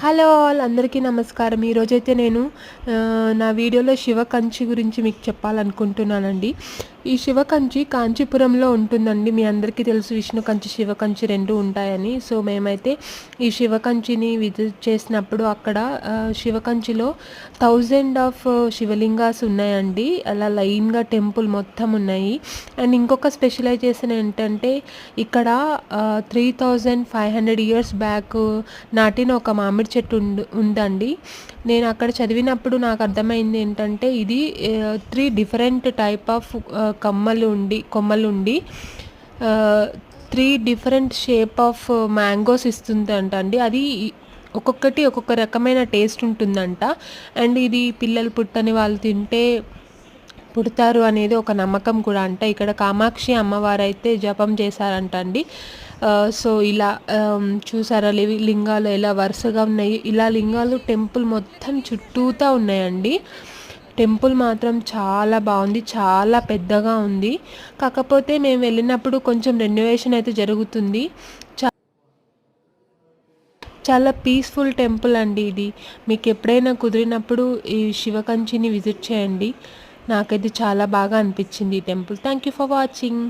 Hello all అందరికీ నమస్కారం. ఈరోజైతే నేను నా వీడియోలో శివకంచి గురించి మీకు చెప్పాలనుకుంటున్నానండి. ఈ శివకంచి కాంచీపురంలో ఉంటుందండి. మీ అందరికీ తెలుసు విష్ణు కంచి, శివకంచి 2 ఉంటాయని. సో, మేమైతే ఈ శివకంచిని విజిట్ చేసినప్పుడు అక్కడ శివకంచిలో 1000 ఆఫ్ శివలింగాస్ ఉన్నాయండి. అలా లైన్‌గా టెంపుల్ మొత్తం ఉన్నాయి. అండ్ ఇంకొక స్పెషలైజేషన్ ఏంటంటే ఇక్కడ 3500 ఇయర్స్ బ్యాక్ నాటిన ఒక మామిడి చెట్టు ఉందండి. నేను అక్కడ చదివినప్పుడు నాకు అర్థమైంది ఏంటంటే ఇది 3 డిఫరెంట్ టైప్ ఆఫ్ కొమ్మలుండి 3 డిఫరెంట్ షేప్ ఆఫ్ మ్యాంగోస్ ఇస్తుందంట అండి. అది ఒక్కొక్కటి ఒక్కొక్క రకమైన టేస్ట్ ఉంటుందంట. అండ్ ఇది పిల్లలు పుట్టని వాళ్ళు తింటే పుడతారు అనేది ఒక నమ్మకం కూడా అంట. ఇక్కడ కామాక్షి అమ్మవారైతే జపం చేశారంట అండి. సో, ఇలా చూసారా లింగాలు ఎలా వరుసగా ఉన్నాయి. ఇలా లింగాలు టెంపుల్ మొత్తం చుట్టూతా ఉన్నాయండి. టెంపుల్ మాత్రం చాలా బాగుంది, చాలా పెద్దగా ఉంది. కాకపోతే మేము వెళ్ళినప్పుడు కొంచెం రెనోవేషన్ అయితే జరుగుతుంది. చాలా పీస్ఫుల్ టెంపుల్ అండి ఇది. మీకు ఎప్పుడైనా కుదిరినప్పుడు ఈ శివకంచిని విజిట్ చేయండి. నాకైతే చాలా బాగా అనిపించింది ఈ temple. Thank you for watching.